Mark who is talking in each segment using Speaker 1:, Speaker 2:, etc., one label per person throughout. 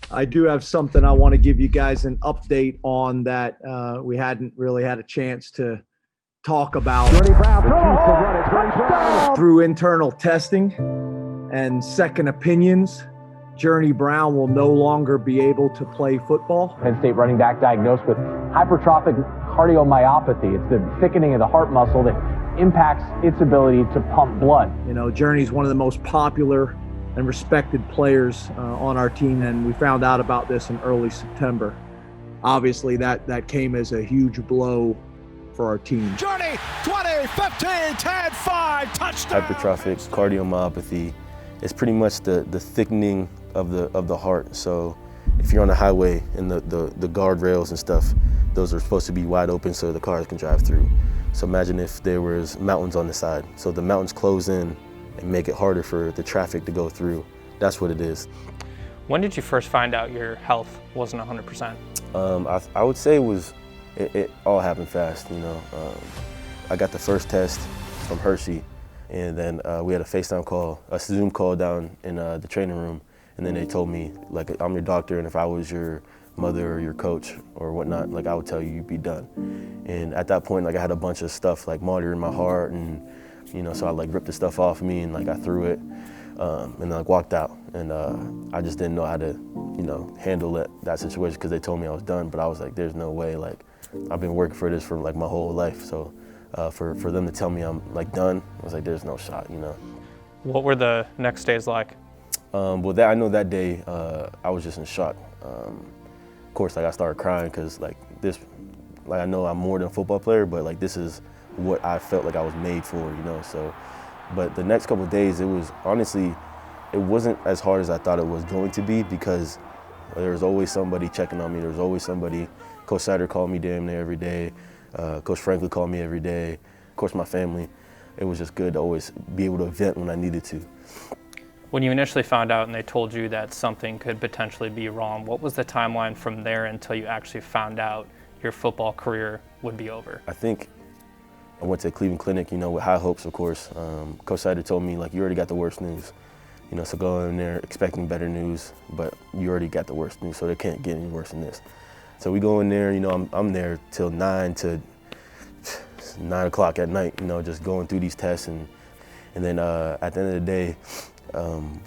Speaker 1: I do have something I want to give you guys an update on that we hadn't really had a chance to talk about through internal testing and second opinions. Journey Brown will no longer be able to play football.
Speaker 2: Penn State running back diagnosed with hypertrophic cardiomyopathy. It's the thickening of the heart muscle that impacts its ability to pump blood.
Speaker 1: You know, Journey's one of the most popular and respected players on our team, and we found out about this in early September. Obviously, that came as a huge blow for our team.
Speaker 3: Journey, 20, 15, 10, 5, touchdown!
Speaker 4: Hypertrophic cardiomyopathy is pretty much the thickening of the heart. So if you're on the highway and the guardrails and stuff, those are supposed to be wide open so the cars can drive through. So imagine if there was mountains on the side. So the mountains close in and make it harder for the traffic to go through. That's what it is.
Speaker 5: When did you first find out your health wasn't 100%?
Speaker 4: I would say it all happened fast, you know. I got the first test from Hershey, and then we had a FaceTime call, a Zoom call down in the training room, and then they told me, like, I'm your doctor, and if I was your mother or your coach or whatnot, like, I would tell you you'd be done. And at that point, like, I had a bunch of stuff like monitoring my heart, and you know, so I like ripped the stuff off me and like I threw it, and then like walked out. And I just didn't know how to, you know, handle that situation because they told me I was done. But I was like, there's no way. Like, I've been working for this for like my whole life. So for them to tell me I'm like done, I was like, there's no shot, you know.
Speaker 5: What were the next days like?
Speaker 4: Well, I know that day I was just in shock. Of course, like I started crying because like this, like I know I'm more than a football player, but like this is what I felt like I was made for, you know. So, but the next couple of days, it was honestly, it wasn't as hard as I thought it was going to be because there was always somebody checking on me. There was always somebody. Coach Sider called me damn near every day. Coach Franklin called me every day. Of course, my family. It was just good to always be able to vent when I needed to.
Speaker 5: When you initially found out and they told you that something could potentially be wrong, what was the timeline from there until you actually found out your football career would be over?
Speaker 4: I think I went to Cleveland Clinic, you know, with high hopes, of course. Coach Sider told me, like, you already got the worst news. You know, so go in there expecting better news, but you already got the worst news, so they can't get any worse than this. So we go in there, you know, I'm there till 9 o'clock at night, you know, just going through these tests. And then at the end of the day,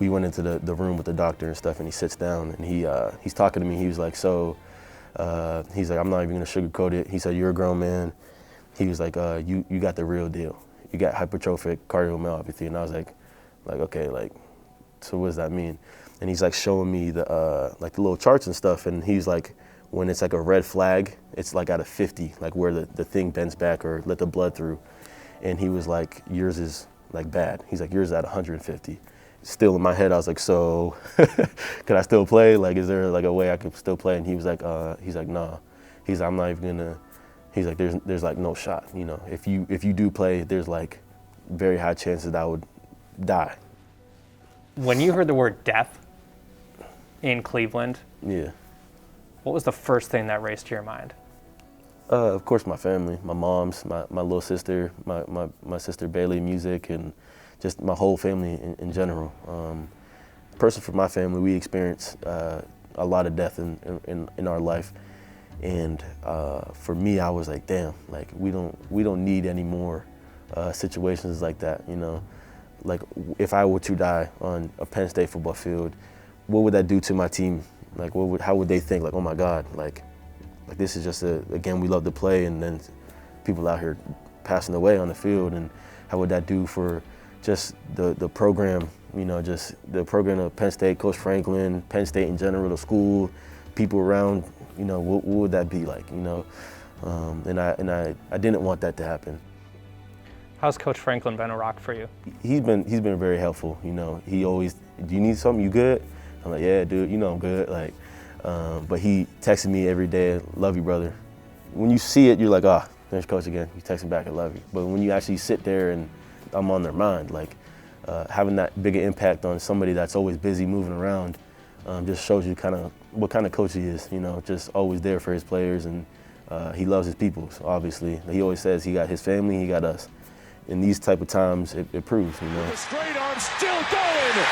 Speaker 4: we went into the room with the doctor and stuff, and he sits down and he's talking to me. He was like, so, he's like, I'm not even gonna sugarcoat it. He said, you're a grown man. He was like, you got the real deal. You got hypertrophic cardiomyopathy. And I was like, okay, like, so what does that mean? And he's like showing me the little charts and stuff. And he's like, when it's like a red flag, it's like at a 50, like where the thing bends back or let the blood through. And he was like, yours is like bad. He's like, yours is at 150. Still in my head, I was like, so can I still play? Like, is there like a way I could still play? And he was like, nah. He's like, I'm not even gonna. He's like, there's like no shot. You know, if you do play, there's like very high chances that I would die.
Speaker 5: When you heard the word death in Cleveland,
Speaker 4: Yeah.
Speaker 5: what was the first thing that raced to your mind?
Speaker 4: Of course, my family, my mom's, my little sister, my sister Bailey, music, and just my whole family in general. Person from my family, we experienced a lot of death in our life. And for me, I was like, damn, like we don't need any more situations like that, you know. Like if I were to die on a Penn State football field, what would that do to my team? Like how would they think? Like, oh my God, like this is just again, we love to play, and then people out here passing away on the field, and how would that do for just the program, you know, just the program of Penn State, Coach Franklin, Penn State in general, the school, people around, you know, what would that be like, you know? And I didn't want that to happen.
Speaker 5: How's Coach Franklin been a rock for you?
Speaker 4: He's been very helpful, you know. He always, do you need something, you good? I'm like, yeah, dude, you know I'm good. Like, but he texted me every day, love you, brother. When you see it, you're like, ah, oh, there's Coach again. He texts me back, I love you. But when you actually sit there and I'm on their mind, like having that bigger impact on somebody that's always busy moving around just shows you kind of what kind of coach he is, you know, just always there for his players, and he loves his people, so obviously. He always says he got his family, he got us. In these type of times, it proves, you know.
Speaker 3: The straight arm still going.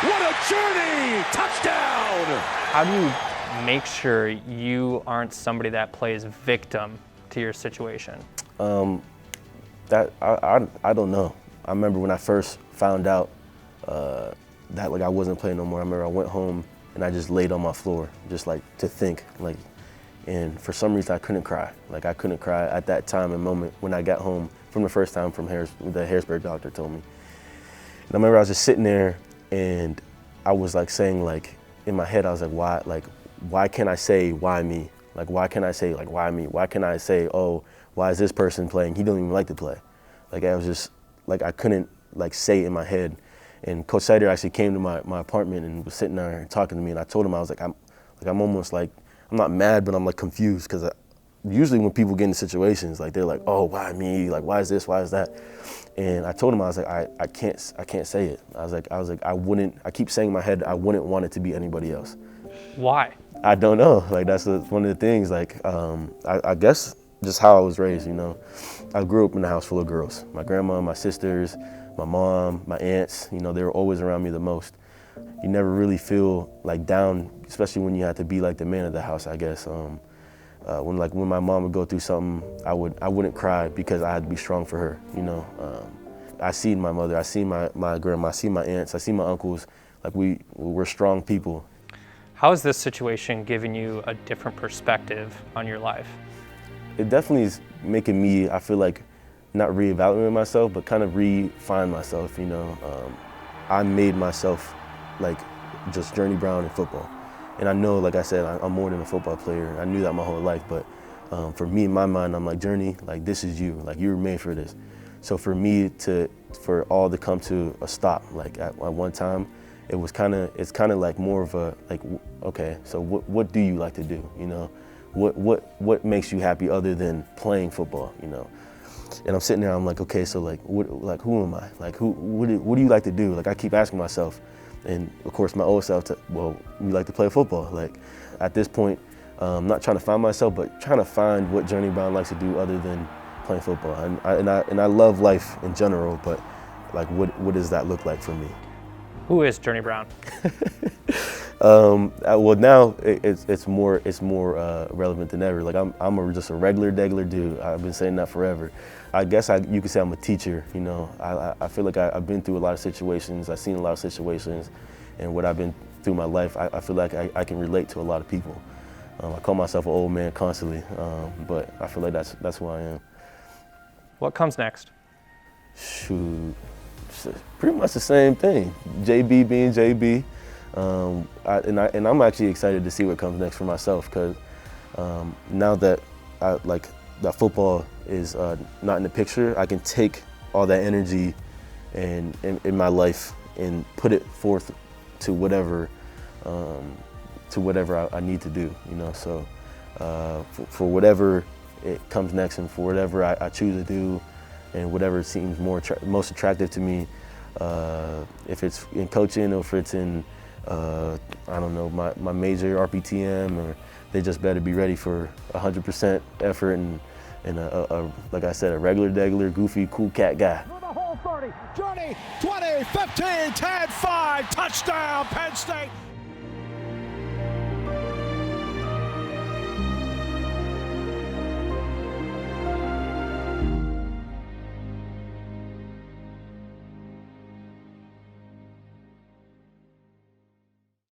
Speaker 3: What a journey! Touchdown!
Speaker 5: How do you make sure you aren't somebody that plays victim to your situation?
Speaker 4: That I don't know. I remember when I first found out that like I wasn't playing no more. I remember I went home and I just laid on my floor, just like to think, like, and for some reason I couldn't cry. Like I couldn't cry at that time and moment when I got home from the first time from the Harrisburg doctor told me. And I remember I was just sitting there and I was like saying, like, in my head I was like, why can't I say why me? Like why can't I say like why me? Why can't I say, oh, why is this person playing? He don't even like to play. Like I was just like I couldn't like say it in my head. And Coach Sider actually came to my apartment and was sitting there talking to me, and I told him, I was like, I'm almost like, I'm not mad, but I'm like confused, because usually when people get in situations, like they're like, oh, why me? Like, why is this? Why is that? And I told him, I was like, I can't say it. I was like, I keep saying in my head, I wouldn't want it to be anybody else.
Speaker 5: Why?
Speaker 4: I don't know. Like that's one of the things. Like I guess just how I was raised. You know, I grew up in a house full of girls. My grandma, my sisters, my mom, my aunts, you know, they were always around me the most. You never really feel like down, especially when you have to be like the man of the house, I guess. When my mom would go through something, I wouldn't cry because I had to be strong for her, you know. I seen my mother, I seen my grandma, I seen my aunts, I seen my uncles, like we're strong people.
Speaker 5: How has this situation given you a different perspective on your life?
Speaker 4: It definitely is making me, I feel like, not reevaluating myself, but kind of refine myself, you know. I made myself like just Journey Brown in football. And I know, like I said, I'm more than a football player. I knew that my whole life, but for me, in my mind, I'm like, Journey, like this is you, like you were made for this. So for me for all to come to a stop, like at one time, it's kind of like more of a, like, okay, so what do you like to do, you know? What makes you happy other than playing football, you know? And I'm sitting there, I'm like, okay, so like, who am I? Like, what do you like to do? Like, I keep asking myself, and of course, my old self, well, you like to play football. Like, at this point, I'm not trying to find myself, but trying to find what Journey Brown likes to do other than playing football. And I love life in general, but like, what does that look like for me?
Speaker 5: Who is Journey Brown?
Speaker 4: Well, now it's more relevant than ever. Like I'm just a regular dude. I've been saying that forever. I guess you could say I'm a teacher. You know, I feel like I've been through a lot of situations. I've seen a lot of situations, and what I've been through my life, I feel like I can relate to a lot of people. I call myself an old man constantly, but I feel like that's who I am.
Speaker 5: What comes next?
Speaker 4: Shoot, pretty much the same thing. JB being JB. And I'm actually excited to see what comes next for myself, because now that that football is not in the picture, I can take all that energy and in my life and put it forth to whatever I need to do, you know. So for whatever it comes next, and for whatever I choose to do, and whatever seems most attractive to me, if it's in coaching or if it's in I don't know, my major RPTM, or they just better be ready for 100% effort and like I said, a regular, goofy, cool cat guy.
Speaker 3: For the whole 30, Journey, 20, 15, 10, 5, touchdown, Penn State.